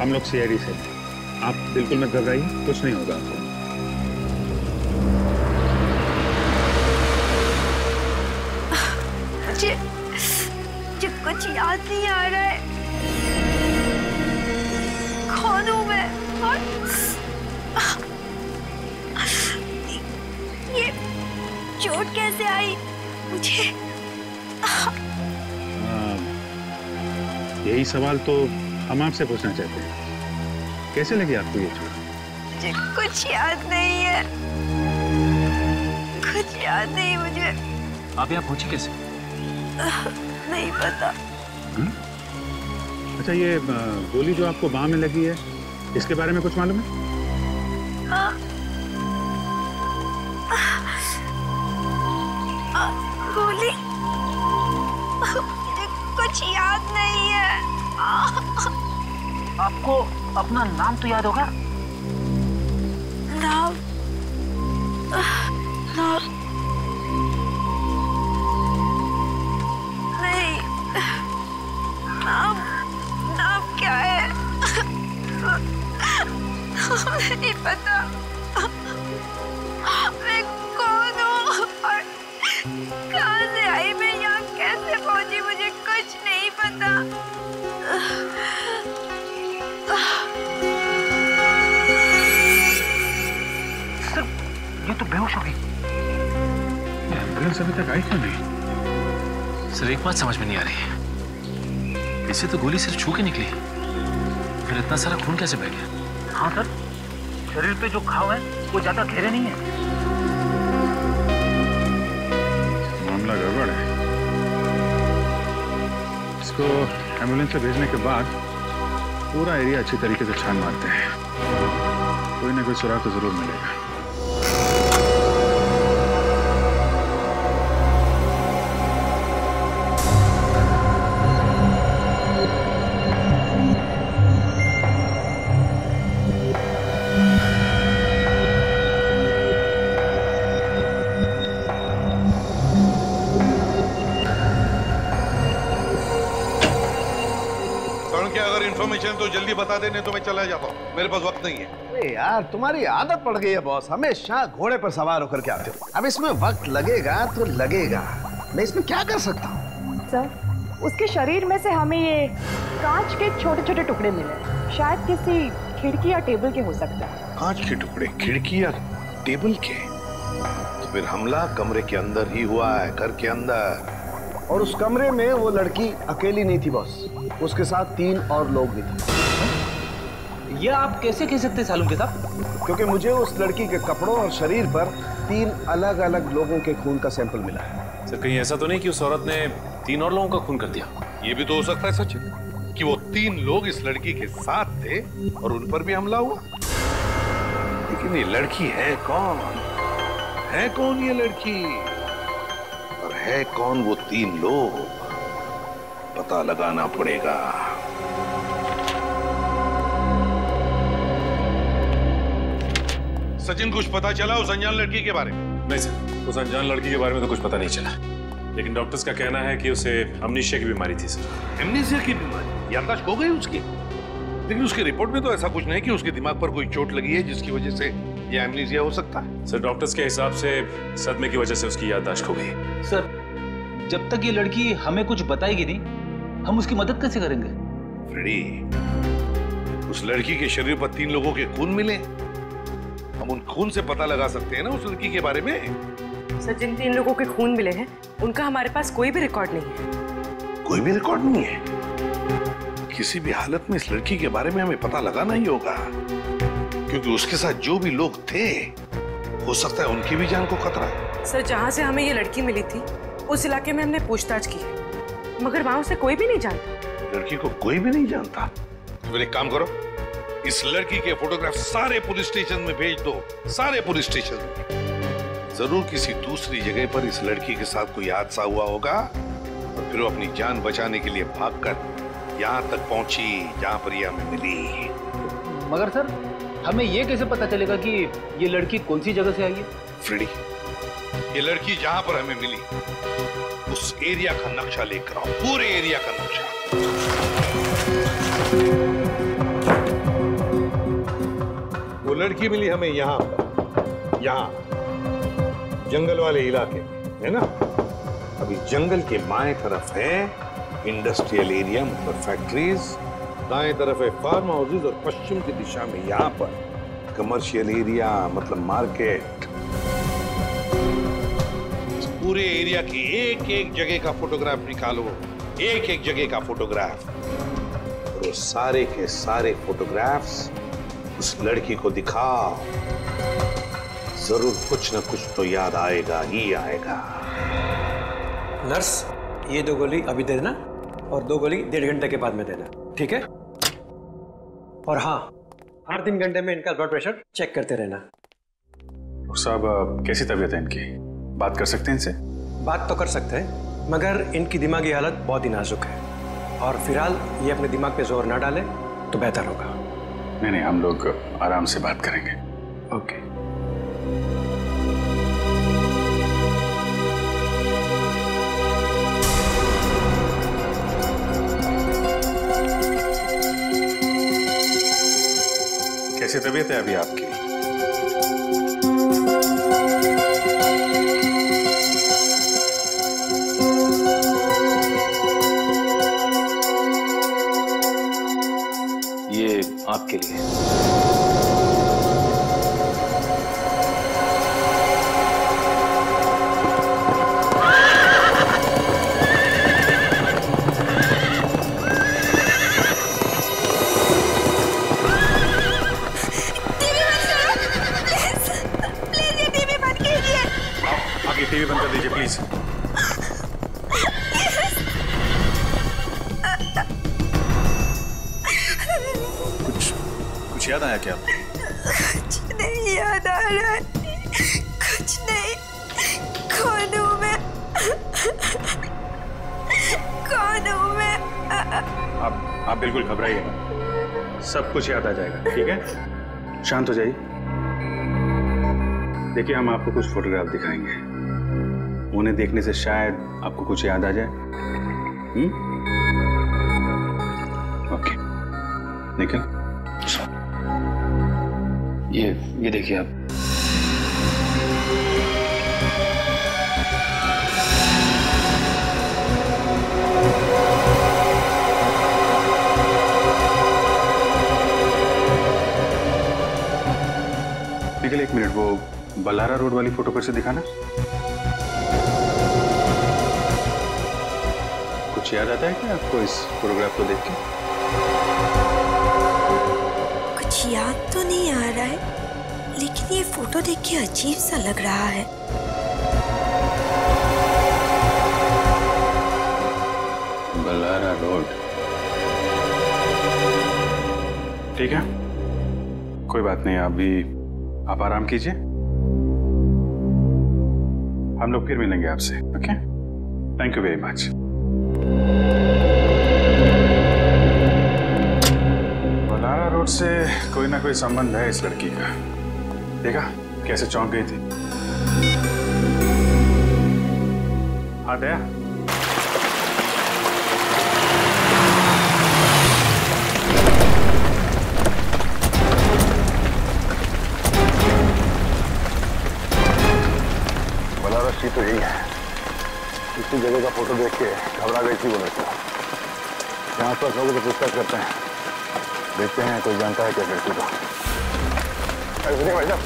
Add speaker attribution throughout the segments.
Speaker 1: हम लोग सीआईडी से, आप बिल्कुल मत घबराइए, कुछ नहीं होगा आपको।
Speaker 2: मुझे कुछ याद नहीं आ रहा है, कौन हूँ मैं और ये चोट कैसे आई मुझे?
Speaker 1: यही सवाल तो हम आपसे पूछना चाहते हैं, कैसे लगी आपको ये चोट?
Speaker 2: मुझे कुछ याद नहीं है, कुछ याद नहीं मुझे।
Speaker 3: आप यहाँ पहुंची कैसे?
Speaker 2: नहीं पता।
Speaker 1: अच्छा, ये गोली जो आपको बाह में लगी है, इसके बारे में कुछ मालूम है?
Speaker 2: गोली, मुझे कुछ याद नहीं है।
Speaker 3: आपको अपना नाम तो याद होगा?
Speaker 2: नाम, नाम नहीं, नाम, नाम क्या है? नहीं पता मैं कौन हूँ और कहाँ से आई, मैं यहाँ कैसे पहुंची, मुझे कुछ नहीं पता।
Speaker 3: सर, ये तो बेहोश हो गई।
Speaker 1: एम्बुलेंस अभी तक आई क्यों नहीं?
Speaker 3: सर, एक बात समझ में नहीं आ रही है, इसे तो गोली सिर्फ छू के निकली, फिर इतना सारा खून कैसे बह गया? हाँ सर, शरीर पे जो घाव है वो ज्यादा गहरे नहीं है।
Speaker 1: मामला गड़बड़ है। इसको एम्बुलेंस से भेजने के बाद पूरा एरिया अच्छी तरीके से छान मारते हैं, कोई ना कोई सुराग तो जरूर मिलेगा।
Speaker 4: इन्फॉर्मेशन तो जल्दी बता देने तो मैं चला जाता हूँ, मेरे पास वक्त नहीं है।
Speaker 5: अरे यार, तुम्हारी आदत पड़ गई है बॉस, हमेशा घोड़े पर सवार होकर के आते हो। अब इसमें वक्त लगेगा तो लगेगा, मैं इसमें क्या कर सकता हूँ?
Speaker 6: सर, उसके शरीर में से हमें ये कांच के छोटे छोटे टुकड़े मिले, शायद किसी खिड़की या टेबल के हो सकता है।
Speaker 4: कांच के टुकड़े खिड़की या टेबल के? तो फिर हमला कमरे के अंदर ही हुआ है, घर के अंदर।
Speaker 5: और उस कमरे में वो लड़की अकेली नहीं थी बॉस, उसके साथ 3 और लोग भी थे।
Speaker 3: ये आप कैसे कह सकते हैं सालुंके साहब?
Speaker 5: क्योंकि मुझे उस लड़की के कपड़ों और शरीर पर 3 अलग अलग लोगों के खून का सैंपल मिला है।
Speaker 7: सर, कहीं ऐसा तो नहीं कि उस औरत ने 3 और लोगों का खून कर दिया?
Speaker 4: ये भी तो हो सकता है सचिन, कि वो 3 लोग इस लड़की के साथ थे और उन पर भी हमला हुआ। लेकिन ये लड़की है कौन? है कौन ये लड़की? और है कौन वो 3 लोग? पता लगाना पड़ेगा। सचिन, कुछ पता चला उस अनजान लड़की के बारे में?
Speaker 7: नहीं सर, उस अनजान लड़की के बारे में तो कुछ पता नहीं चला, लेकिन डॉक्टर्स का कहना है कि उसे अमनीशिया की बीमारी थी सर।
Speaker 4: अमनीशिया की बीमारी? याददाश्त खो गई उसकी? लेकिन उसकी रिपोर्ट में तो ऐसा कुछ नहीं कि उसके दिमाग पर कोई चोट लगी है जिसकी वजह से ये अमनीशिया हो सकता है।
Speaker 7: सर, डॉक्टर्स के हिसाब से सदमे की वजह से उसकी याददाश्त खो गई।
Speaker 3: सर, जब तक ये लड़की हमें कुछ बताएगी नहीं, हम उसकी मदद कैसे करेंगे?
Speaker 4: फ्रेडी, उस लड़की के शरीर पर 3 लोगों के खून मिले, हम उन खून से पता लगा सकते हैं ना उस लड़की के बारे में।
Speaker 8: सर, जिन 3 लोगों के खून मिले हैं उनका हमारे पास कोई भी रिकॉर्ड नहीं है।
Speaker 4: कोई भी रिकॉर्ड नहीं है? किसी भी हालत में इस लड़की के बारे में हमें पता लगाना ही होगा, क्योंकि उसके साथ जो भी लोग थे, हो सकता है उनकी भी जान को खतरा है।
Speaker 8: सर, जहाँ से हमें ये लड़की मिली थी उस इलाके में हमने पूछताछ की है, मगर वहां उसे कोई भी नहीं जानता।
Speaker 4: लड़की को कोई भी नहीं जानता? तो एक काम करो, इस लड़की के फोटोग्राफ सारे पुलिस स्टेशन में भेज दो, सारे पुलिस स्टेशन में। जरूर किसी दूसरी जगह पर इस लड़की के साथ कोई हादसा हुआ होगा और फिर वो अपनी जान बचाने के लिए भागकर यहाँ तक पहुंची जहाँ पर ये हमें मिली।
Speaker 3: मगर सर, हमें ये कैसे पता चलेगा कि ये लड़की कौन सी जगह से आई है?
Speaker 4: फ्रेडी, ये लड़की जहाँ पर हमें मिली उस एरिया का नक्शा लेकर आओ, पूरे एरिया का नक्शा। लड़की मिली हमें यहाँ जंगल वाले इलाके में, है ना। अभी जंगल के बाएं तरफ है इंडस्ट्रियल एरिया, मतलब फैक्ट्रीज, दाएं तरफ है फार्म हाउसेज और पश्चिम की दिशा में यहाँ पर कमर्शियल एरिया, मतलब मार्केट। इस पूरे एरिया की एक एक जगह का फोटोग्राफ निकालो, एक एक जगह का फोटोग्राफ, और वो सारे के सारे फोटोग्राफ्स उस लड़की को दिखाओ। जरूर कुछ न कुछ तो याद आएगा ही आएगा।
Speaker 9: नर्स, ये 2 गोली अभी दे देना और 2 गोली 1.5 घंटे के बाद में देना, ठीक है? और हाँ, हर 3 घंटे में इनका ब्लड प्रेशर चेक करते रहना।
Speaker 1: और साहब कैसी तबीयत है इनकी? बात कर सकते हैं इनसे?
Speaker 9: बात तो कर सकते हैं, मगर इनकी दिमागी हालत बहुत ही नाजुक है और फिलहाल ये अपने दिमाग पे जोर ना डाले तो बेहतर होगा।
Speaker 1: नहीं, हम लोग आराम से बात करेंगे।
Speaker 9: ओके।
Speaker 1: कैसी तबीयत है अभी आपकी?
Speaker 3: ये आपके लिए।
Speaker 1: टीवी बंद कर दीजिए प्लीज। कुछ याद आया क्या?
Speaker 2: कुछ नहीं याद आ रहा है, कुछ नहीं। कौन हूँ मैं? कौन हूँ मैं?
Speaker 1: आप बिल्कुल घबराइए मत, सब कुछ याद आ जाएगा, ठीक है? शांत हो जाइए। देखिए, हम आपको कुछ फोटोग्राफ दिखाएंगे, उन्हें देखने से शायद आपको कुछ याद आ जाए। ओके, निकल।
Speaker 3: ये देखिए आप।
Speaker 1: निकल, 1 मिनट, वो बल्लारा रोड वाली फोटो पर से दिखाना। कुछ याद आता है क्या आपको इस फोटोग्राफ को देख के?
Speaker 2: कुछ याद तो नहीं आ रहा है, लेकिन ये फोटो देख के अजीब सा लग रहा है।
Speaker 1: बल्लारा रोड, ठीक है, कोई बात नहीं। अभी आप आराम कीजिए, हम लोग फिर मिलेंगे आपसे। Okay, thank you very much. Ballara road से कोई ना कोई संबंध है इस लड़की का। देखा कैसे चौंक गई थी। हाँ दया,
Speaker 5: तो यही है, इसी जगह का फोटो देख के घबरा गई थी वो लड़की। यहाँ पर लोगों से पूछताछ करते हैं, देखते हैं कोई जानता है क्या लड़की को। भाई साहब,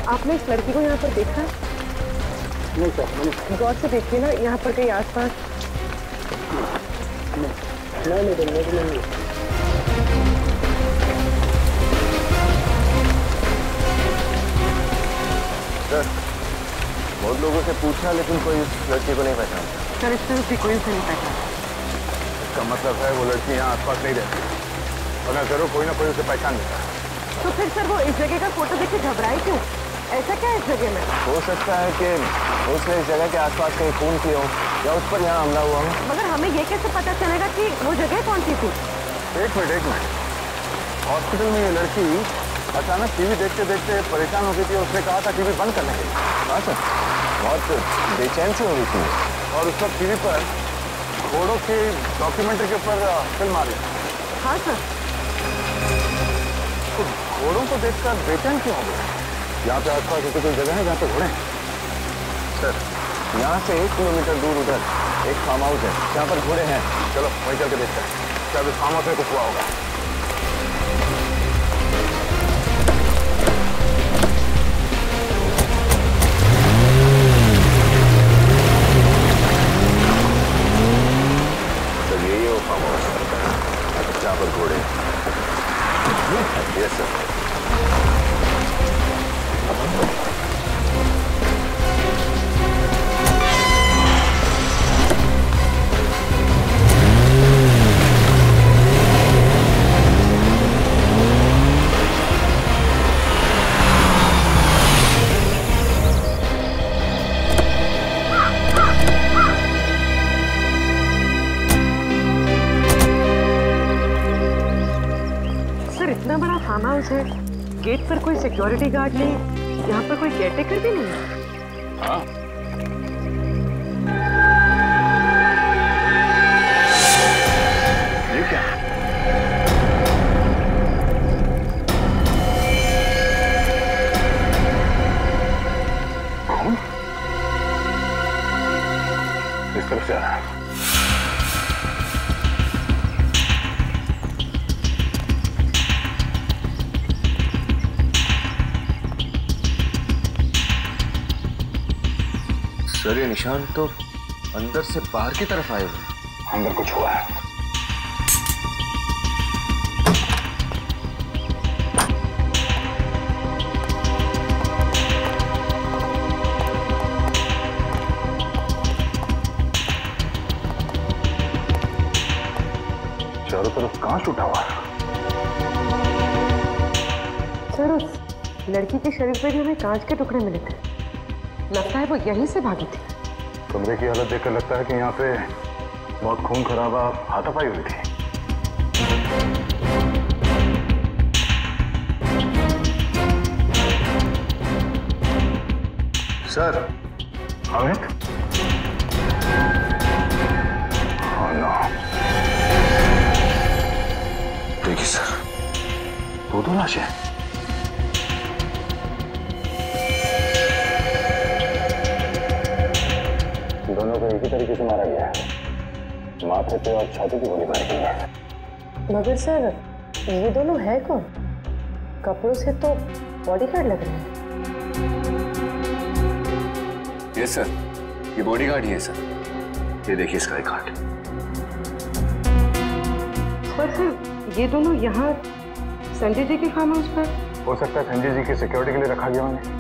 Speaker 6: आपने इस लड़की को यहाँ पर देखा?
Speaker 5: नहीं सर,
Speaker 6: गौर से देखिए ना, यहाँ पर कहीं आसपास। नहीं।
Speaker 5: सर, बहुत लोगों से पूछा लेकिन कोई इस लड़की को नहीं पहचानता।
Speaker 6: सर, इस तरह से कोई नहीं पहचानता।
Speaker 5: इसका मतलब है वो लड़की यहाँ आसपास नहीं रहती, और जरूर कोई ना कोई उसे पहचान लेता।
Speaker 6: तो फिर सर वो इस जगह का फोटो देख के घबराई क्यों? ऐसा क्या है इस जगह में?
Speaker 5: हो सकता है कि उसने इस जगह के आसपास कहीं खून किया हो या उस पर यहाँ हमला हुआ हो।
Speaker 6: मगर हमें ये कैसे पता चलेगा कि वो जगह कौन सी थी?
Speaker 5: एक मिनट, हॉस्पिटल में ये लड़की अचानक टीवी देखते देखते परेशान हो गई थी। उसने कहा था टीवी बंद करने के लिए। हाँ सर, बहुत बेचैन सी हो गई थी और उस वक्त टीवी पर घोड़ों की डॉक्यूमेंट्री के ऊपर फिल्म आ रही।
Speaker 6: हाँ सर।
Speaker 5: तो घोड़ों को देखकर बेचैन क्यों हो गए? यहाँ पे आसपास ऐसी कोई जगह है जहाँ पे घोड़े हैं? सर, यहाँ से 1 किलोमीटर दूर उधर एक फार्म हाउस है जहाँ पर घोड़े हैं। चलो वहीं चल के देखते हैं, क्या फार्म हाउस में कुछ हुआ होगा। यही वो फार्म हाउस है जहाँ पर घोड़े। Yes sir.
Speaker 8: इतना बड़ा फार्म हाउस है, गेट पर कोई सिक्योरिटी गार्ड नहीं, यहाँ पर कोई केयरटेकर भी नहीं है।
Speaker 5: हाँ। ये क्या? कौन? इस तरफ से आ रहा है।
Speaker 10: सर ये निशान तो अंदर से बाहर की तरफ आए हुए।
Speaker 5: अंदर कुछ हुआ है। चारों तरफ कांच टूटा हुआ है।
Speaker 8: सर उस लड़की के शरीर पर भी हमें कांच के टुकड़े मिले थे, लगता है वो यहीं से भागी थी।
Speaker 5: कमरे की हालत देखकर लगता है कि यहाँ पे बहुत खून खराबा हाथापाई हुई थी।
Speaker 10: सर,
Speaker 5: अमित? Oh no.
Speaker 10: देखिए सर,
Speaker 5: वो दो लाशें। दोनों को एक ही तरीके से मारा गया है, माथे पे और छाती की गोली मारी गई है।
Speaker 8: मगर सर ये दोनों है कौन? कपड़ों से तो बॉडीगार्ड लग रहे हैं।
Speaker 10: ये सर, ये बॉडीगार्ड ही है सर। ये देखिए इसका एक हाथ।
Speaker 8: पर सर ये दोनों यहाँ संजय जी के फार्म हाउस पर?
Speaker 5: हो सकता है संजय जी की सिक्योरिटी के लिए रखा गया उन्हें।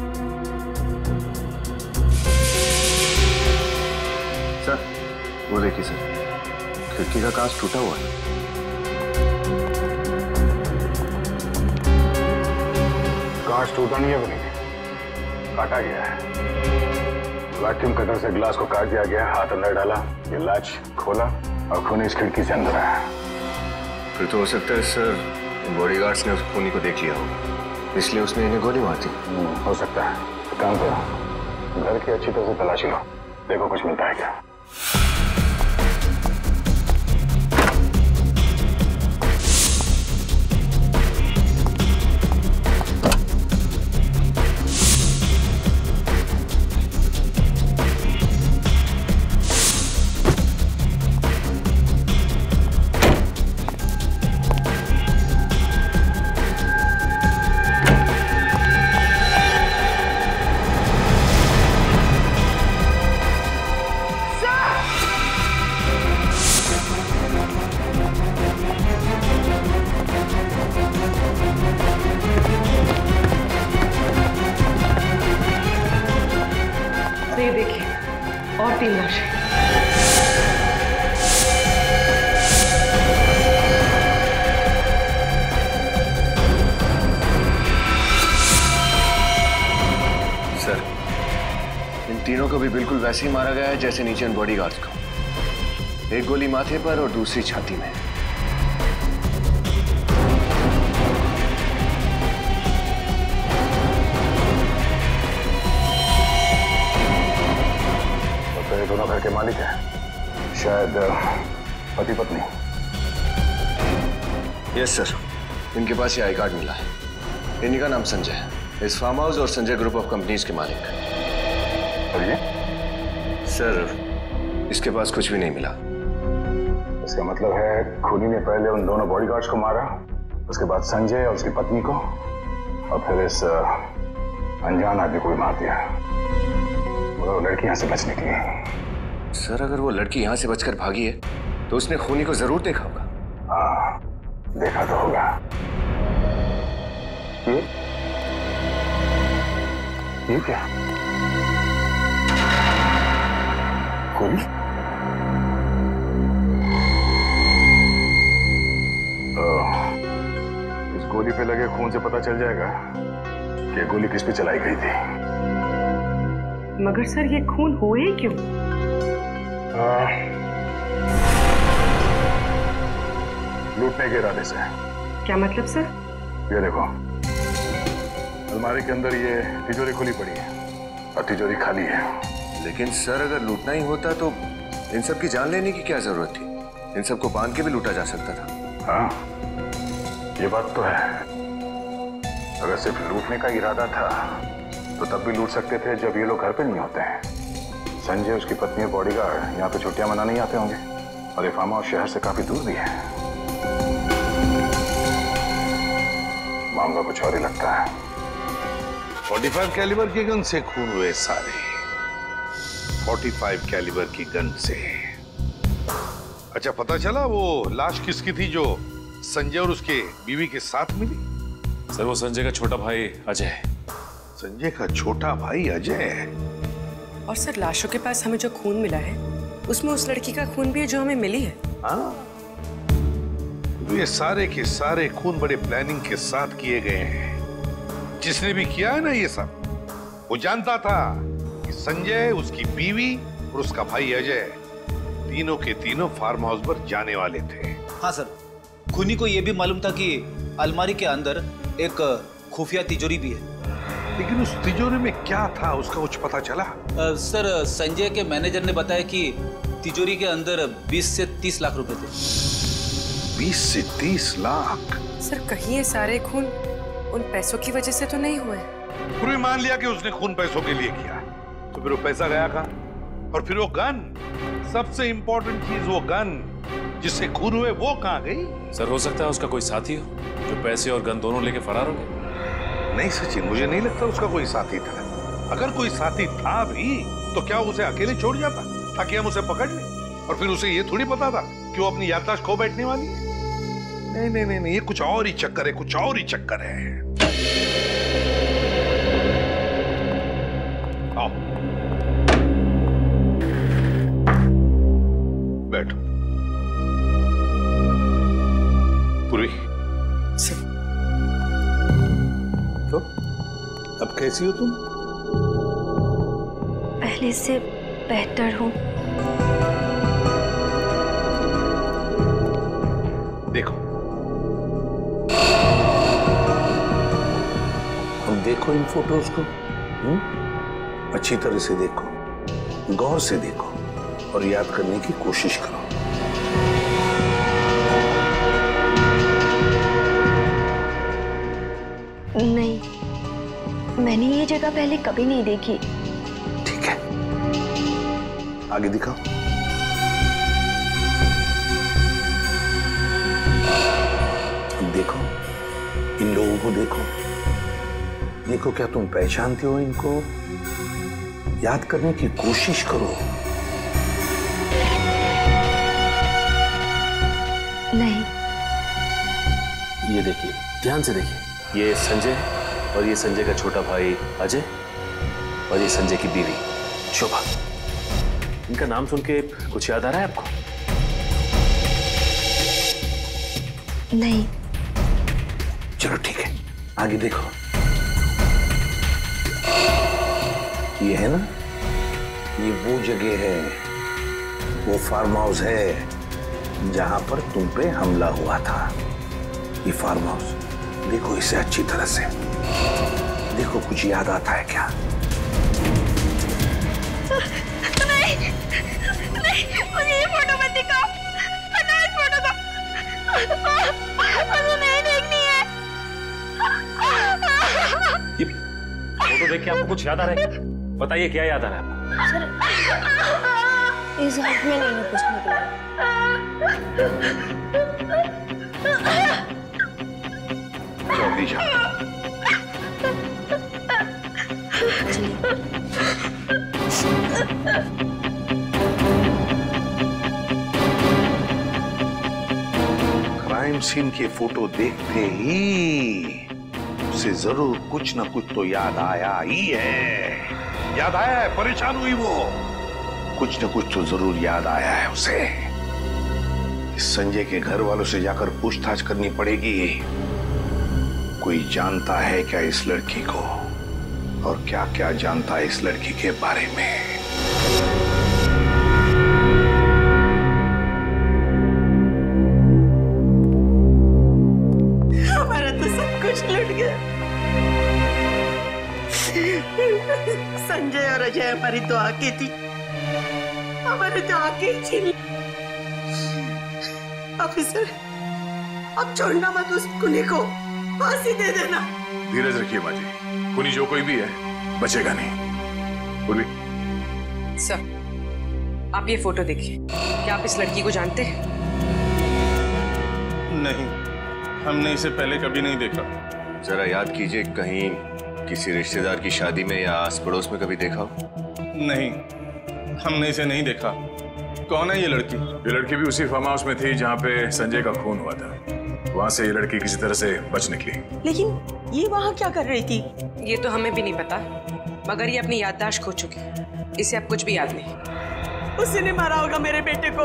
Speaker 10: सर वो देखिए सर, खिड़की का कांच टूटा हुआ है।
Speaker 5: कांच टूटा नहीं है, बनी काटा गया है। वैक्यूम कटर से ग्लास को काट दिया गया, हाथ अंदर डाला, ये लाच खोला और खून इस खिड़की से अंदर आया।
Speaker 10: फिर तो हो सकता है सर बॉडीगार्ड्स ने उस खूनी को देख लिया होगा, इसलिए उसने इन्हें गोली मार दी।
Speaker 5: हो सकता है। काम करो, घर की अच्छी तरह से तलाशी लो, देखो कुछ मिलता है क्या।
Speaker 8: ये देखिए और 3 लाशें।
Speaker 10: सर इन तीनों को भी बिल्कुल वैसे ही मारा गया है जैसे नीचे बॉडीगार्ड्स को। एक गोली माथे पर और दूसरी छाती में।
Speaker 5: दोनों घर के मालिक हैं, शायद पति पत्नी।
Speaker 10: यस सर, इनके पास ये आई कार्ड मिला है। इन्हीं का नाम संजय है, इस फार्म हाउस और संजय ग्रुप ऑफ कंपनीज के मालिक।
Speaker 5: और ये?
Speaker 10: सर, इसके पास कुछ भी नहीं मिला।
Speaker 5: इसका मतलब है खूनी ने पहले उन दोनों बॉडीगार्ड्स को मारा, उसके बाद संजय और उसकी पत्नी को, और फिर इस अनजान आदमी को भी मार दिया। मगर वो लड़की यहाँ से बच निकली।
Speaker 10: सर, अगर वो लड़की यहाँ से बचकर भागी है तो उसने खूनी को जरूर देखा होगा।
Speaker 5: हाँ, देखा तो होगा। ये क्या? गोली? इस गोली पे लगे खून से पता चल जाएगा कि गोली किस पे चलाई गई थी।
Speaker 8: मगर सर, ये खून हुए क्यों?
Speaker 5: लूटने के इरादे से।
Speaker 8: क्या मतलब सर?
Speaker 5: ये देखो, अलमारी के अंदर ये तिजोरी खुली पड़ी है और तिजोरी खाली है।
Speaker 10: लेकिन सर, अगर लूटना ही होता तो इन सब की जान लेने की क्या जरूरत थी? इन सबको बांध के भी लूटा जा सकता था।
Speaker 5: हाँ, ये बात तो है। अगर सिर्फ लूटने का इरादा था तो तब भी लूट सकते थे जब ये लोग घर पे नहीं होते हैं। संजय, उसकी पत्नी और बॉडीगार्ड यहाँ पे छुट्टियां मनाने ही आते होंगे, और ये फार्म हाउस शहर से काफी दूर भी है। मामला कुछ और ही लगता है।
Speaker 4: 45 कैलिबर के गन से खून हुए सारे। 45 कैलिबर की गन से। अच्छा, पता चला वो लाश किसकी थी जो संजय और उसके बीवी के साथ मिली?
Speaker 7: सर, वो संजय का छोटा भाई अजय।
Speaker 4: संजय का छोटा भाई अजय?
Speaker 8: और सर, लाशों के पास हमें जो खून मिला है उसमें उस लड़की का खून भी है जो हमें मिली है।
Speaker 4: हाँ, तो ये सारे के सारे खून बड़े प्लानिंग के साथ किए गए हैं। जिसने भी किया है ना ये सब, वो जानता था कि संजय, उसकी बीवी और उसका भाई अजय तीनों के तीनों फार्म हाउस पर जाने वाले थे।
Speaker 11: हाँ सर, खूनी को यह भी मालूम था कि अलमारी के अंदर एक खुफिया तिजोरी भी है।
Speaker 4: लेकिन उस तिजोरी में क्या था, उसका कुछ पता चला?
Speaker 11: सर, संजय के मैनेजर ने बताया कि तिजोरी के अंदर 20 से 30 लाख रुपए थे।
Speaker 4: 20 से 30 लाख?
Speaker 8: सर, कहीं ये सारे खून उन पैसों की वजह से तो नहीं हुए?
Speaker 4: पूरी मान लिया कि उसने खून पैसों के लिए किया, तो फिर वो पैसा गया कहाँ? और फिर वो गन, सबसे इंपॉर्टेंट चीज, वो गन जिससे खून हुए, वो कहाँ गई?
Speaker 7: सर, हो सकता है उसका कोई साथी हो जो पैसे और गन दोनों लेके फरार हो गए।
Speaker 4: नहीं सचिन, मुझे नहीं लगता उसका कोई साथी था। अगर कोई साथी था भी तो क्या उसे अकेले छोड़ जाता ताकि हम उसे पकड़ लें? और फिर उसे ये थोड़ी पता था कि वो अपनी याददाश्त खो बैठने वाली है। नहीं नहीं नहीं, ये कुछ और ही चक्कर है, कुछ और ही चक्कर है। आओ, बैठो। पूरी, तो अब कैसी हो तुम?
Speaker 2: पहले से बेहतर हूँ।
Speaker 4: देखो, हम देखो इन फोटोज को। अच्छी तरह से देखो, गौर से देखो और याद करने की कोशिश करो।
Speaker 2: नहीं, मैंने ये जगह पहले कभी नहीं देखी।
Speaker 4: ठीक है, आगे दिखाओ। देखो, इन लोगों को देखो। देखो, क्या तुम पहचानते हो इनको? याद करने की कोशिश करो।
Speaker 2: नहीं।
Speaker 3: ये देखिए, ध्यान से देखिए। ये संजय है और ये संजय का छोटा भाई अजय और ये संजय की बीवी शोभा। इनका नाम सुन के कुछ याद आ रहा है आपको?
Speaker 2: नहीं।
Speaker 4: चलो ठीक है, आगे देखो। ये है ना, ये वो जगह है, वो फार्म हाउस है जहां पर तुम पे हमला हुआ था। ये फार्म हाउस देखो इसे अच्छी तरह से। देखो, कुछ याद आता है क्या?
Speaker 2: नहीं, नहीं, मुझे ये फोटो मत दिखाओ। हटाओ इस फोटो को। मुझे नहीं देखनी है।
Speaker 7: देख के आपको कुछ याद आ रहा है? बताइए क्या याद आ रहा है आपको?
Speaker 2: सर, इस हाथ में नहीं है कुछ निकला।
Speaker 4: जल्दी जा। क्राइम सीन की फोटो देखते ही उसे जरूर कुछ ना कुछ तो याद आया ही है। याद आया है, परेशान हुई वो। कुछ ना कुछ तो जरूर याद आया है उसे। इस संजय के घर वालों से जाकर पूछताछ करनी पड़ेगी। कोई जानता है क्या इस लड़की को, और क्या क्या जानता है इस लड़की के बारे में।
Speaker 8: हमारा तो सब कुछ लुट गया। संजय और अजय हमारी तो आके थी, हमारे तो आके छीन। ऑफिसर, अब छोड़ना मत उस कुनी को, फांसी दे देना।
Speaker 5: धीरज रखिए माँ जी, कुनी जो कोई भी है बचेगा नहीं। उर्वी।
Speaker 12: सर, आप ये फोटो देखिए। क्या आप इस लड़की को जानते हैं?
Speaker 13: नहीं, हमने इसे पहले कभी नहीं देखा।
Speaker 10: जरा याद कीजिए, कहीं किसी रिश्तेदार की शादी में या आस पड़ोस में कभी देखा हो?
Speaker 13: नहीं, हमने इसे नहीं देखा। कौन है ये लड़की?
Speaker 5: ये लड़की भी उसी फार्म हाउस में थी जहाँ पे संजय का खून हुआ था। वहाँ से ये लड़की किसी तरह से बच निकली।
Speaker 8: लेकिन ये वहाँ क्या कर रही थी?
Speaker 12: ये तो हमें भी नहीं पता, मगर ये अपनी याददाश्त खो चुकी है। इसे अब कुछ भी याद नहीं।
Speaker 8: उसने मारा होगा मेरे बेटे को,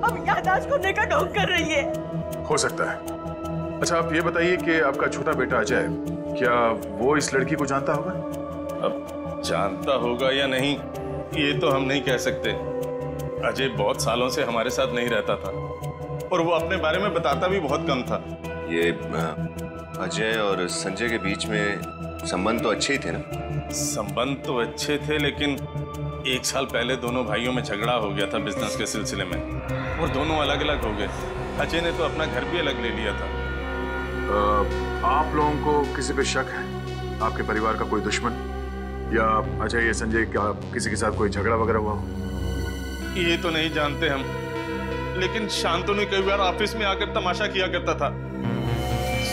Speaker 8: अब याददाश्त खोने का ढोंग कर रही है।
Speaker 5: हो सकता है। अच्छा, आप ये बताइए कि आपका छोटा बेटा अजय, क्या वो इस लड़की को जानता होगा?
Speaker 13: अब जानता होगा या नहीं, ये तो हम नहीं कह सकते। अजय बहुत सालों से हमारे साथ नहीं रहता था, और वो अपने बारे में बताता भी बहुत कम था।
Speaker 10: ये अजय और संजय के बीच में संबंध तो अच्छे ही थे ना?
Speaker 13: संबंध तो अच्छे थे, लेकिन 1 साल पहले दोनों भाइयों में झगड़ा हो गया था बिजनेस के सिलसिले में, और दोनों अलग अलग हो गए। अजय ने तो अपना घर भी अलग ले लिया था।
Speaker 5: आप लोगों को किसी पे शक है? आपके परिवार का कोई दुश्मन, या अजय या संजय का किसी के साथ कोई झगड़ा वगैरह हुआ हो?
Speaker 13: ये तो नहीं जानते हम, लेकिन शांतनु कई बार ऑफिस में आकर तमाशा किया करता था।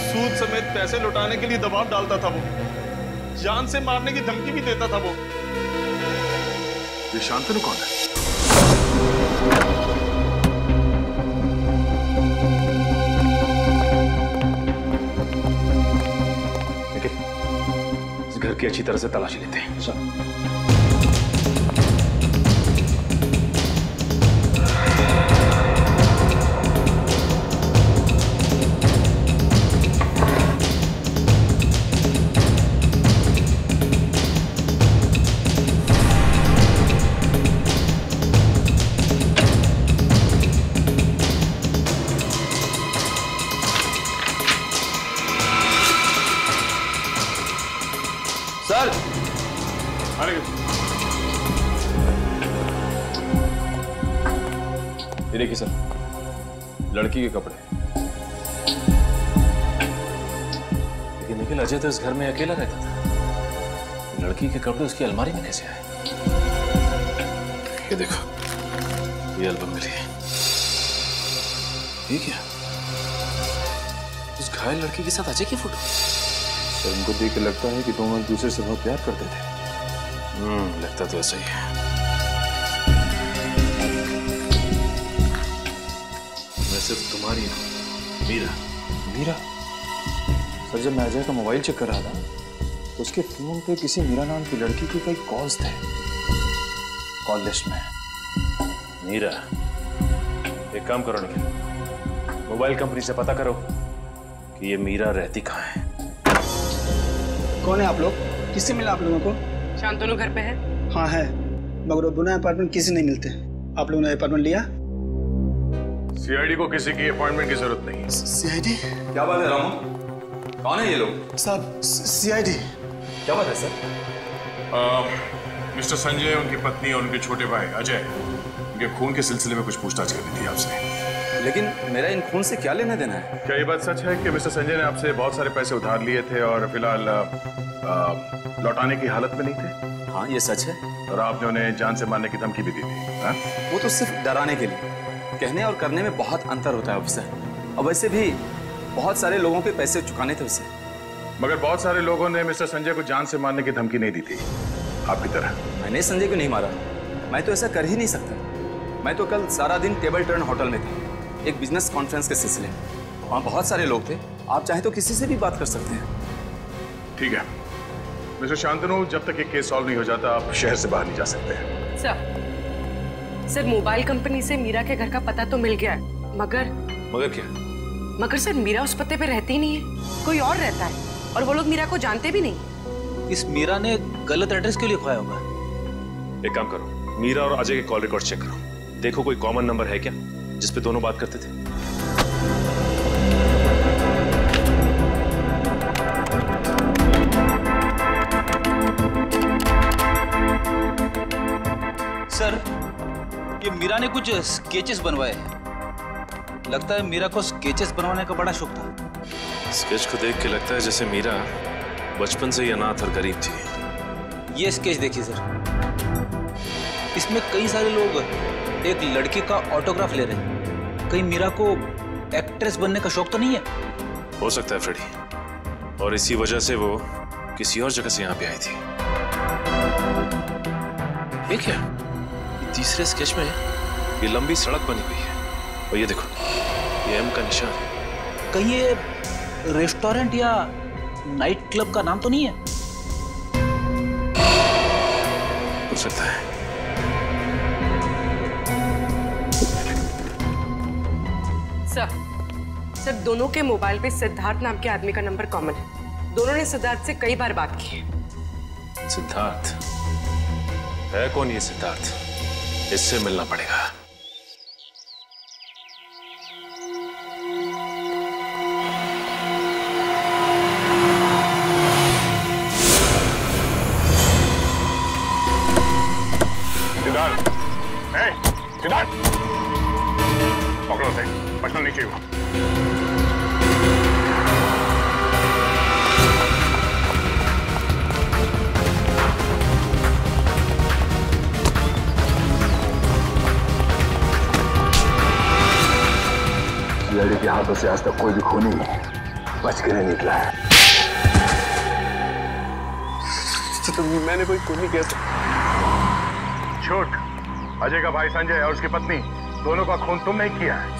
Speaker 13: सूद समेत पैसे लौटाने के लिए दबाव डालता था वो, जान से मारने की धमकी भी देता था वो।
Speaker 5: ये शांतनु कौन है?
Speaker 3: इस घर की अच्छी तरह से तलाशी लेते हैं।
Speaker 11: सर,
Speaker 5: अरे
Speaker 7: ये देखिए सर, लड़की के कपड़े। लेकिन निखिल, अजय तो इस घर में अकेला रहता था। लड़की के कपड़े उसकी अलमारी में कैसे आए? ये देखो, ये एल्बम मिली है। ये क्या? उस घायल लड़की के साथ अजय की फोटो।
Speaker 1: सर, उनको देख के लगता है कि दोनों एक दूसरे से बहुत प्यार करते थे।
Speaker 7: लगता तो ऐसा ही है। मैं सिर्फ तुम्हारी हूं, मीरा।
Speaker 1: मीरा? सर, जब मैं अजय का मोबाइल चेक कर रहा था तो उसके फोन पे किसी मीरा नाम की लड़की के कई कॉल्स थे कॉल लिस्ट में।
Speaker 7: मीरा? एक काम करो निखिल, मोबाइल कंपनी से पता करो कि ये मीरा रहती कहाँ है।
Speaker 14: कौन है आप लोग? किससे मिला आप लोगों को?
Speaker 12: शांतनु घर पे है?
Speaker 14: हाँ है, मगर बुना अपार्टमेंट किसी नहीं मिलते। आप लोगों ने अपार्टमेंट लिया?
Speaker 5: सीआईडी को किसी की अपॉइंटमेंट की जरूरत नहीं।
Speaker 14: सीआईडी?
Speaker 11: क्या बात है रामू? कौन है ये लोग?
Speaker 14: साहब, सीआईडी।
Speaker 11: क्या बात है सर?
Speaker 5: मिस्टर संजय, उनकी पत्नी और उनके छोटे भाई अजय
Speaker 7: उनके खून के सिलसिले में कुछ पूछताछ करनी थी आपसे।
Speaker 15: लेकिन मेरा इन खून से क्या लेना देना है?
Speaker 5: क्या ये बात सच है कि मिस्टर संजय ने आपसे बहुत सारे पैसे उधार लिए थे और फिलहाल लौटाने की हालत में नहीं थे?
Speaker 15: हाँ, ये सच है।
Speaker 5: और आपने उन्हें जान से मारने की धमकी भी दी थी? हाँ?
Speaker 15: वो तो सिर्फ डराने के लिए। कहने और करने में बहुत अंतर होता है ऑफिसर। और वैसे भी बहुत सारे लोगों के पैसे चुकाने थे उसे।
Speaker 5: मगर बहुत सारे लोगों ने मिस्टर संजय को जान से मारने की धमकी नहीं दी थी आपकी तरह।
Speaker 15: मैंने संजय को नहीं मारा, मैं तो ऐसा कर ही नहीं सकता। मैं तो कल सारा दिन टेबल टर्न होटल में था, एक बिजनेस कॉन्फ्रेंस के सिलसिले में। वहाँ बहुत सारे लोग थे, आप चाहे तो किसी से भी बात कर सकते हैं।
Speaker 5: ठीक है मिस्टर शांतनु, जब तक ये केस सॉल्व नहीं हो जाता आप शहर से बाहर नहीं जा सकते।
Speaker 12: सर मोबाइल कंपनी से मीरा के घर का पता तो मिल गया है, मगर
Speaker 7: क्या?
Speaker 12: मगर सर मीरा उस पते पे रहती ही नहीं है, कोई और रहता है और वो लोग मीरा को जानते भी नहीं।
Speaker 11: इस मीरा ने गलत एड्रेस क्यों लिखवाया होगा?
Speaker 7: एक काम करो, मीरा और अजय के कॉल रिकॉर्ड चेक करो, देखो कोई कॉमन नंबर है क्या जिसपे दोनों बात करते थे।
Speaker 11: सर, ये मीरा ने कुछ स्केचेस बनवाए हैं। लगता है मीरा को स्केचेस बनवाने का बड़ा शौक था।
Speaker 7: स्केच को देख के लगता है जैसे मीरा बचपन से ही अनाथ और गरीब थी।
Speaker 11: ये स्केच देखिए सर, इसमें कई सारे लोग एक लड़की का ऑटोग्राफ ले रहे हैं। कहीं मीरा को एक्ट्रेस बनने का शौक तो नहीं है?
Speaker 7: हो सकता है फ्रेडी, और इसी वजह से वो किसी और जगह से यहाँ पे आई थी। ये क्या? तीसरे स्केच में ये लंबी सड़क बनी हुई है और ये देखो, ये एम का निशान है।
Speaker 11: कहीं ये रेस्टोरेंट या नाइट क्लब का नाम तो नहीं है?
Speaker 7: हो सकता है।
Speaker 12: सर दोनों के मोबाइल पे सिद्धार्थ नाम के आदमी का नंबर कॉमन है। दोनों ने सिद्धार्थ से कई बार बात की है।
Speaker 7: सिद्धार्थ है? कौन ये सिद्धार्थ? इससे मिलना पड़ेगा।
Speaker 5: सिद्धार्थ, सिद्धार्थ, पकड़ो से, पकड़ो नीचे हुआ। लड़की के हाथों से आज तक कोई भी खूनी बच के नहीं निकला है।
Speaker 15: तो मैंने कोई खूनी कैसे?
Speaker 5: झूठ। अजय का भाई संजय और उसकी पत्नी दोनों का खून तुम नहीं किया है।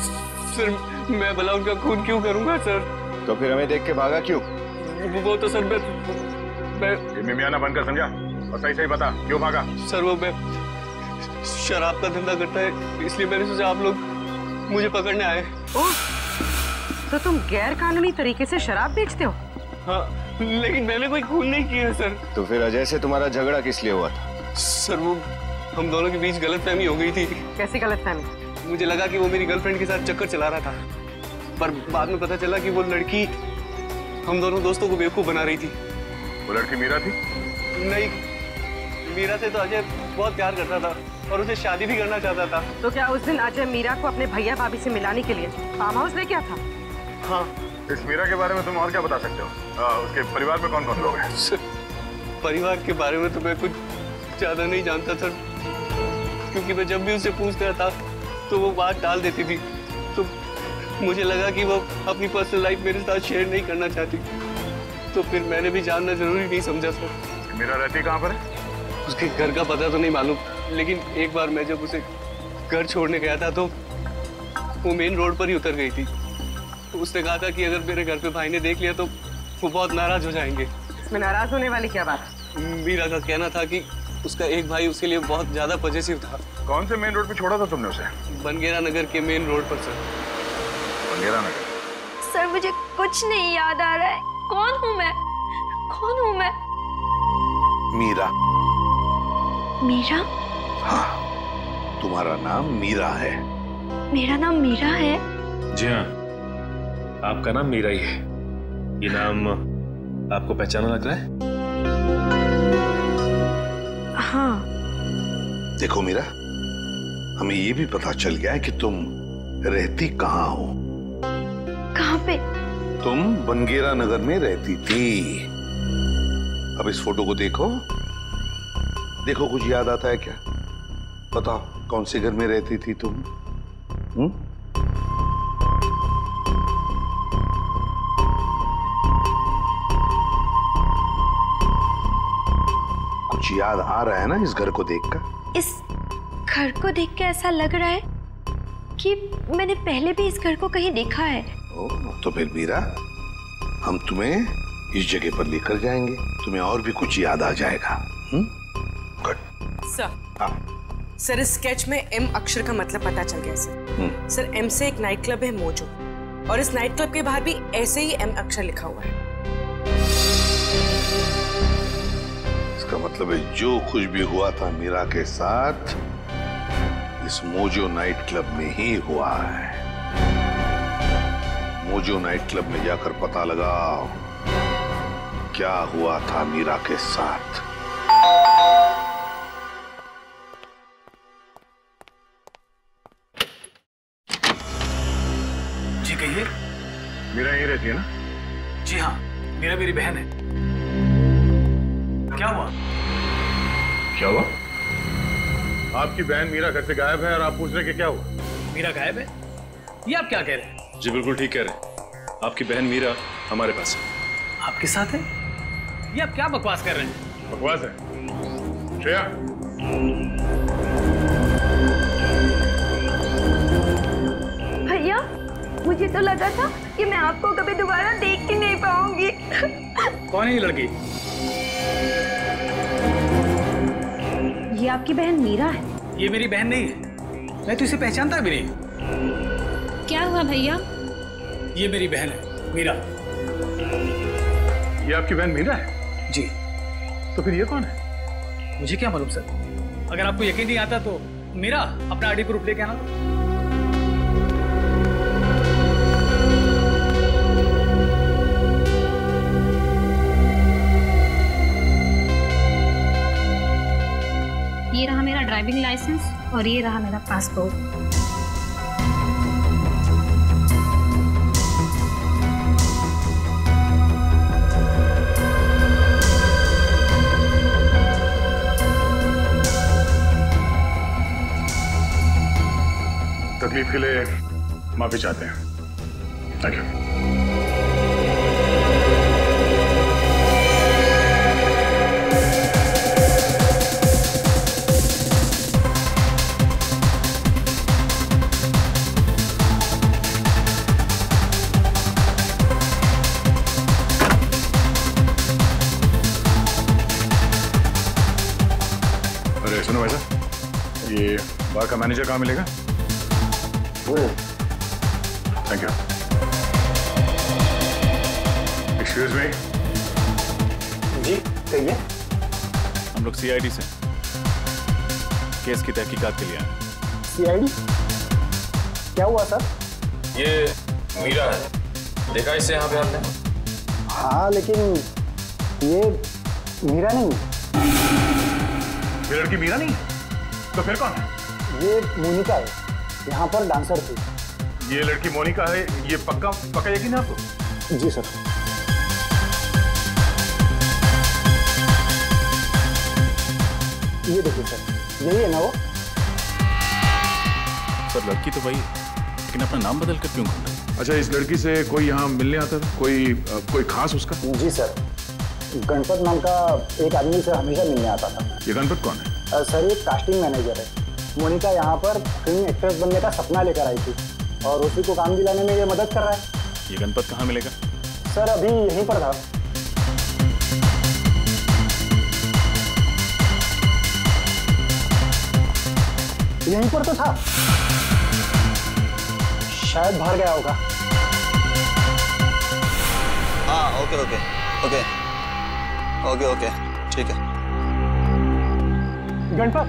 Speaker 15: सर मैं भला उनका खून क्यों करूंगा सर?
Speaker 10: तो फिर हमें देख के भागा क्यों?
Speaker 15: वो तो सर मैं
Speaker 5: मिमियाना बनकर समझा और सही सही बता क्यों भागा?
Speaker 15: सर वो मैं शराब का धंधा करता है, इसलिए मैंने सोचा आप लोग मुझे पकड़ने आए।
Speaker 12: ओह, तो तुम गैर कानूनी तरीके से शराब बेचते हो?
Speaker 15: हाँ, लेकिन मैंने कोई खून नहीं किया सर।
Speaker 10: तो फिर अजय से तुम्हारा झगड़ा किस लिए हुआ था?
Speaker 15: सर वो हम दोनों के बीच गलतफहमी हो गई थी।
Speaker 12: कैसी गलतफहमी?
Speaker 15: मुझे लगा कि वो मेरी गर्लफ्रेंड के साथ चक्कर चला रहा था, पर बाद में पता चला कि वो लड़की हम दोनों दोस्तों को बेवकूफ बना रही थी।
Speaker 5: वो लड़की मीरा थी?
Speaker 15: नहीं, मीरा से तो अजय बहुत प्यार करता था और उसे शादी भी करना चाहता था।
Speaker 12: तो क्या उस दिन अजय मीरा को अपने भैया भाभी से मिलाने के लिए फार्म हाउस लेके आया था?
Speaker 15: हाँ।
Speaker 5: इस मीरा के बारे में तुम और क्या बता सकते हो? उसके परिवार में कौन कौन लोग हैं?
Speaker 15: परिवार के बारे में तो मैं कुछ ज्यादा नहीं जानता सर, क्योंकि मैं जब भी उससे पूछता था तो वो बात टाल देती थी। तो मुझे लगा कि वो अपनी पर्सनल लाइफ मेरे साथ शेयर नहीं करना चाहती, तो फिर मैंने भी जानना जरूरी नहीं समझा सर।
Speaker 5: मीरा रहती कहाँ पर है?
Speaker 15: उसके घर का पता तो नहीं मालूम, लेकिन एक बार मैं जब उसे घर छोड़ने गया था तो वो मेन रोड पर ही उतर गई थी। तो उसने कहा था कि अगर मेरे घर पे भाई ने देख लिया तो वो बहुत नाराज हो जाएंगे।
Speaker 12: इसमें नाराज होने वाली क्या बात?
Speaker 15: मीरा का कहना था कि उसका एक भाई उसके लिए बहुत ज्यादा पॉजिटिव था।
Speaker 5: कौन से मेन रोड पे छोड़ा था तुमने उसे?
Speaker 15: बनगेरा नगर के मेन रोड पर सर।
Speaker 5: बनगेरा नगर?
Speaker 2: सर मुझे कुछ नहीं याद आ रहा है। कौन हूँ मैं? कौन हूँ मैं?
Speaker 4: मीरा।
Speaker 2: मीरा?
Speaker 4: हाँ, तुम्हारा नाम मीरा है।
Speaker 2: मेरा नाम मीरा है?
Speaker 7: जी हाँ, आपका नाम मीरा ही है। ये नाम आपको पहचाना लग रहा है?
Speaker 2: हाँ।
Speaker 4: देखो मीरा, हमें ये भी पता चल गया है कि तुम रहती कहाँ हो।
Speaker 2: कहाँ पे?
Speaker 4: तुम बंगेरा नगर में रहती थी। अब इस फोटो को देखो, देखो कुछ याद आता है क्या? बताओ कौन से घर में रहती थी तुम? कुछ याद आ रहा है ना इस घर को देखकर?
Speaker 2: इस घर को देख के ऐसा लग रहा है कि मैंने पहले भी इस घर को कहीं देखा है।
Speaker 4: तो फिर मीरा, हम तुम्हें इस जगह पर लेकर जाएंगे, तुम्हें और भी कुछ याद आ जाएगा। Good
Speaker 12: sir. सर, इस स्केच में एम अक्षर का मतलब पता चल गया सर। सर, एम से एक नाइट क्लब है मोजो, और इस नाइट क्लब के बाहर भी ऐसे ही एम अक्षर लिखा हुआ है।
Speaker 4: इसका मतलब है जो कुछ भी हुआ था मीरा के साथ इस मोजो नाइट क्लब में ही हुआ है। मोजो नाइट क्लब में जाकर पता लगाओ क्या हुआ था मीरा के साथ।
Speaker 11: जी कहिए।
Speaker 5: मीरा यहीं रहती है ना?
Speaker 11: जी हाँ, मीरा मेरी बहन है। क्या हुआ?
Speaker 5: क्या हुआ? आपकी बहन मीरा घर से गायब है और आप पूछ रहे कि क्या हुआ?
Speaker 11: मीरा गायब है? ये आप क्या कह रहे हैं?
Speaker 7: जी बिल्कुल ठीक कह रहे हैं। आपकी बहन मीरा हमारे पास है।
Speaker 11: आपके साथ है? ये आप क्या बकवास कर रहे हैं?
Speaker 5: बकवास है? श्रेया,
Speaker 2: भैया, मुझे तो लगा था कि मैं आपको कभी दोबारा देख ही नहीं पाऊंगी।
Speaker 11: कौन है ये लड़की?
Speaker 2: ये आपकी बहन मीरा है?
Speaker 11: ये मेरी बहन नहीं है, मैं तो इसे पहचानता भी नहीं।
Speaker 2: क्या हुआ भैया?
Speaker 11: ये मेरी बहन है मीरा।
Speaker 5: ये आपकी बहन मीरा है?
Speaker 11: जी।
Speaker 5: तो फिर ये कौन है?
Speaker 11: मुझे क्या मालूम सर। अगर आपको यकीन नहीं आता तो मीरा अपना आईडी प्रूफ लेके आना।
Speaker 16: ये रहा मेरा ड्राइविंग लाइसेंस और ये रहा मेरा पासपोर्ट।
Speaker 5: तकलीफ के लिए माफी चाहते हैं। Thank you. अरे सुनो भाई साहब, ये बार का मैनेजर कहाँ मिलेगा? Thank you. Excuse me.
Speaker 14: जी कहिए।
Speaker 7: हम लोग सीआईडी से केस की तहकीकात के लिए आए।
Speaker 14: सीआईडी? क्या हुआ सर?
Speaker 7: ये मीरा है, देखा इससे यहाँ पे आपने?
Speaker 14: हाँ लेकिन ये मीरा नहीं।
Speaker 5: ये लड़की मीरा नहीं? तो फिर कौन है?
Speaker 14: ये मोनिका है, यहाँ पर डांसर थी।
Speaker 5: ये लड़की मोनिका है, ये पक्का यकीन है आपको?
Speaker 14: जी सर। ये देखिए सर, यही है ना वो?
Speaker 7: सर लड़की तो वही है, लेकिन अपना नाम बदल कर क्यों घूम रही है?
Speaker 5: अच्छा, इस लड़की से कोई यहाँ मिलने आता था? कोई खास उसका?
Speaker 14: जी सर, गणपत नाम का एक आदमी से हमेशा मिलने आता था।
Speaker 5: ये गणपत कौन है?
Speaker 14: सर ये कास्टिंग मैनेजर है। मोनिका यहाँ पर फिल्म एक्ट्रेस बनने का सपना लेकर आई थी और उसी को काम दिलाने में ये मदद कर रहा है।
Speaker 7: ये गणपत कहाँ मिलेगा?
Speaker 14: सर अभी यहीं पर था। यहीं पर तो था, शायद बाहर गया होगा।
Speaker 17: हाँ okay okay okay okay okay ठीक है।
Speaker 14: गणपत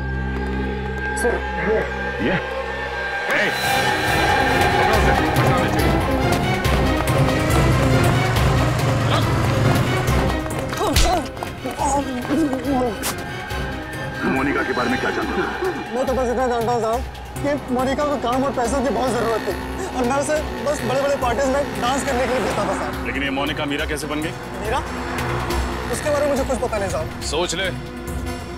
Speaker 14: सर,
Speaker 5: ये मोनिका के बारे में क्या जानते हो?
Speaker 14: मैं तो बस इतना जानता हूँ साहब कि मोनिका को काम और पैसों की बहुत जरूरत थी और मैं उसे बस बड़े बड़े पार्टीज में डांस करने के लिए भेजता था साहब।
Speaker 5: लेकिन ये मोनिका मीरा कैसे बन गई?
Speaker 14: मीरा? उसके बारे में मुझे कुछ पता नहीं साहब।
Speaker 7: सोच ले,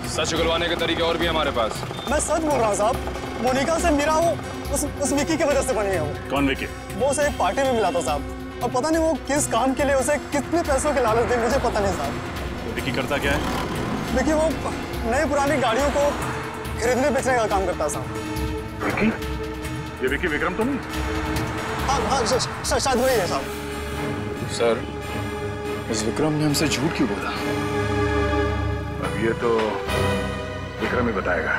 Speaker 7: सच उगलवाने के तरीके और भी हमारे पास।
Speaker 14: मैं सच बोल रहा हूँ साहब, मोनिका से मीरा वो उस विकी की वजह से बनी है। वो
Speaker 5: कौन विकी? वो
Speaker 14: उसे एक पार्टी में मिला था साहब, और पता नहीं वो किस काम के लिए उसे कितने पैसों की लालच दी, मुझे पता नहीं साहब।
Speaker 5: विकी करता क्या है?
Speaker 14: विकी वो नई पुरानी गाड़ियों को खरीदने बेचने का काम करता साहब।
Speaker 5: विकी? ये विकी विक्रम तो नहीं?
Speaker 14: हाँ शायद वही है साहब।
Speaker 1: सर, इस विक्रम ने हमसे झूठ क्यों बोला?
Speaker 5: अब ये तो विक्रम ही बताएगा।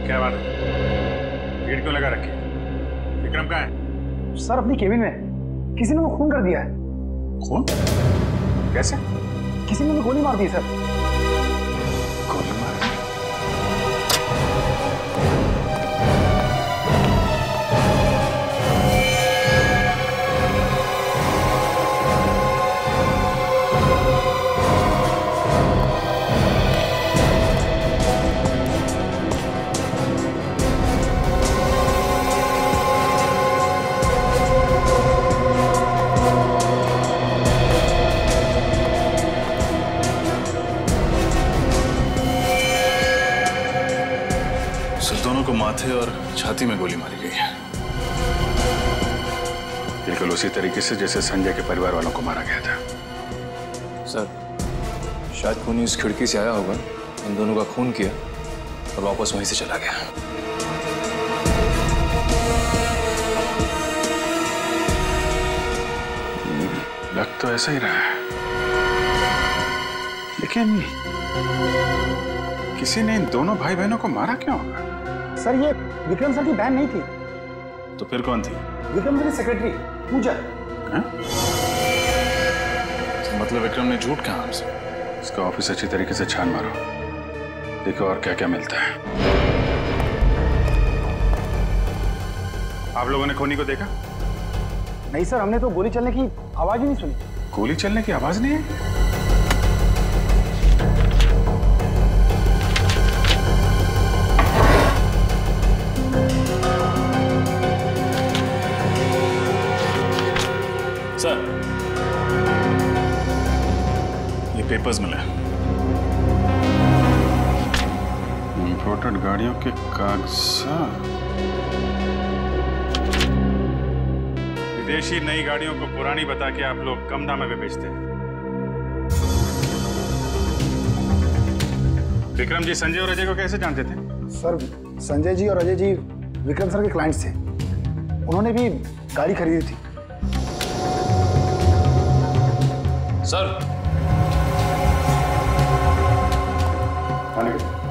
Speaker 5: क्या बात है? भीड़ क्यों लगा रखी? विक्रम कहाँ है?
Speaker 14: सर अपनी केबिन में किसी ने वो खून कर दिया है।
Speaker 5: खून? कैसे?
Speaker 14: किसी ने गोली मार दी सर।
Speaker 5: गोली मार दी?
Speaker 7: को माथे और छाती में गोली मारी गई है।
Speaker 5: बिल्कुल उसी तरीके से जैसे संजय के परिवार वालों को मारा गया था।
Speaker 1: सर, शायद खूनी इस खिड़की से आया होगा, इन दोनों का खून किया और वापस वहीं से चला गया।
Speaker 5: लग तो ऐसा ही रहा है, लेकिन किसी ने इन दोनों भाई बहनों को मारा क्यों होगा?
Speaker 14: सर ये विक्रम सर की बहन नहीं थी।
Speaker 5: तो फिर कौन थी?
Speaker 14: विक्रम सर की सेक्रेटरी पूजा।
Speaker 5: तो मतलब विक्रम ने झूठ कहा हमसे? इसका ऑफिस अच्छी तरीके से छान मारो, देखो और क्या क्या मिलता है। आप लोगों ने खूनी को देखा?
Speaker 14: नहीं सर, हमने तो गोली चलने की आवाज ही नहीं सुनी।
Speaker 5: गोली चलने की आवाज नहीं है?
Speaker 7: सर, ये पेपर्स मिले।
Speaker 5: इंपोर्टेड गाड़ियों के कागजात। विदेशी नई गाड़ियों को पुरानी बता के आप लोग कम दाम में बेचते हैं। विक्रम जी संजय और अजय को कैसे जानते थे?
Speaker 14: सर, संजय जी और अजय जी विक्रम सर के क्लाइंट्स थे, उन्होंने भी गाड़ी खरीदी थी।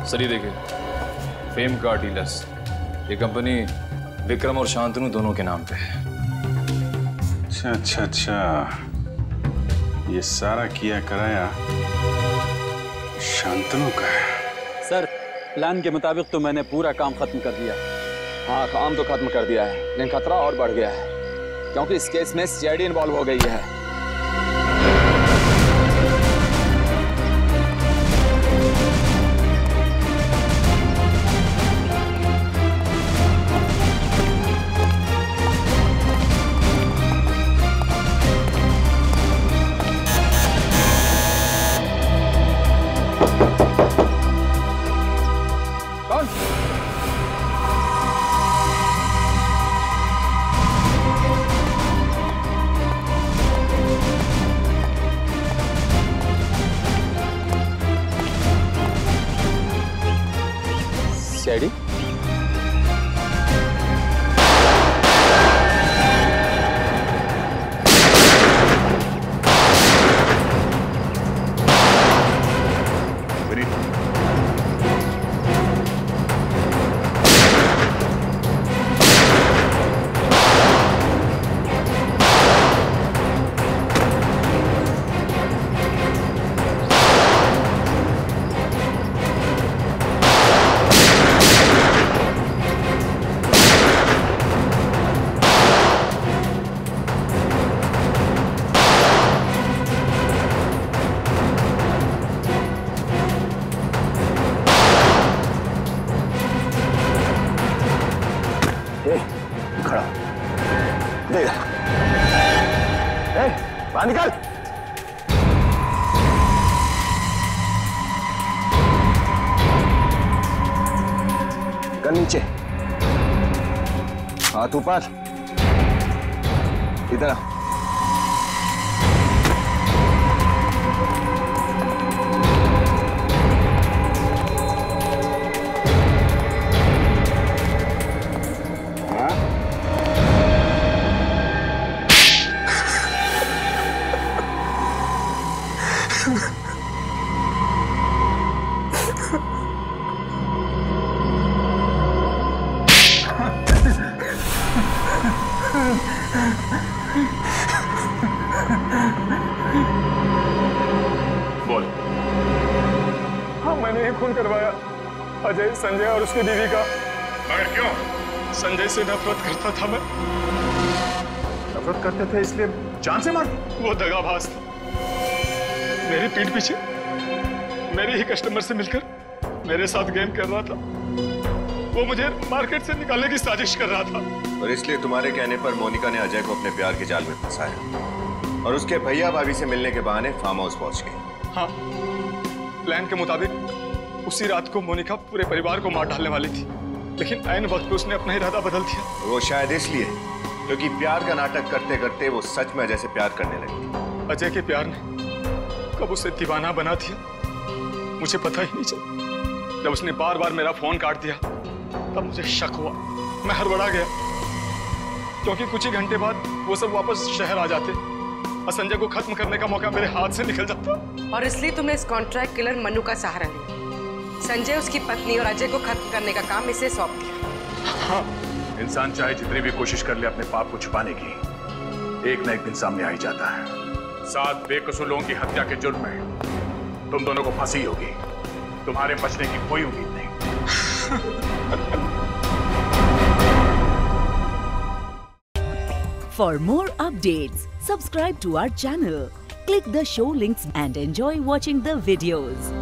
Speaker 1: सर ये देखिए, फेम कार डीलर्स, ये कंपनी विक्रम और शांतनु दोनों के नाम पे है।
Speaker 5: अच्छा, ये सारा किया कराया शांतनु का है।
Speaker 17: सर, प्लान के मुताबिक तो मैंने पूरा काम खत्म कर दिया।
Speaker 18: हाँ, काम तो खत्म कर दिया है, लेकिन खतरा और बढ़ गया है क्योंकि इस केस में सीआईडी इन्वॉल्व हो गई है।
Speaker 5: खड़ा देख बाहर निकल। निकल नीचे, हाथ ऊपर, इधर आ।
Speaker 7: बोल।
Speaker 13: हाँ, मैंने ही खून करवाया अजय, संजय और उसकी बीवी का।
Speaker 7: मगर क्यों?
Speaker 13: संजय से नफरत करता था मैं।
Speaker 7: नफरत करते थे इसलिए जान से मार?
Speaker 13: वो दगाबाज था। मेरी पीठ पीछे मेरे ही कस्टमर से मिलकर मेरे साथ गेम कर रहा था। वो मुझे मार्केट से निकालने की साजिश कर रहा था।
Speaker 10: और इसलिए तुम्हारे कहने पर मोनिका ने अजय को अपने प्यार के जाल में फंसाया और उसके भैया भाभी से मिलने के बहाने फार्म हाउस पहुंच गई।
Speaker 13: हाँ, प्लान के मुताबिक उसी रात को मोनिका पूरे परिवार को मार डालने वाली थी, लेकिन ऐन वक्त पे उसने अपना इरादा बदल दिया।
Speaker 10: वो शायद इसलिए क्योंकि प्यार का नाटक करते करते वो सच में अजय से प्यार करने लगी।
Speaker 13: अजय के प्यार ने कब उसे दीवाना बना दिया मुझे पता ही नहीं चला। जब उसने बार बार मेरा फोन काट दिया तब मुझे शक हुआ। मैं हड़बड़ा गया क्योंकि कुछ ही घंटे बाद वो सब वापस शहर आ जाते और संजय को खत्म करने का मौका मेरे हाथ से निकल जाता।
Speaker 12: और इसलिए तुमने इस कॉन्ट्रैक्ट किलर मनु का सहारा लिया। संजय, उसकी पत्नी और अजय को खत्म करने का काम इसे सौंप दिया।
Speaker 7: हाँ, इंसान चाहे जितनी भी कोशिश कर ले अपने पाप को छुपाने की, एक न एक दिन सामने आ ही जाता है। 7 बेकसूर लोगों की हत्या के जुर्म में तुम दोनों को फांसी होगी। तुम्हारे बचने की कोई उम्मीद नहीं।
Speaker 19: For more updates, subscribe to our channel, click the show links and enjoy watching the videos.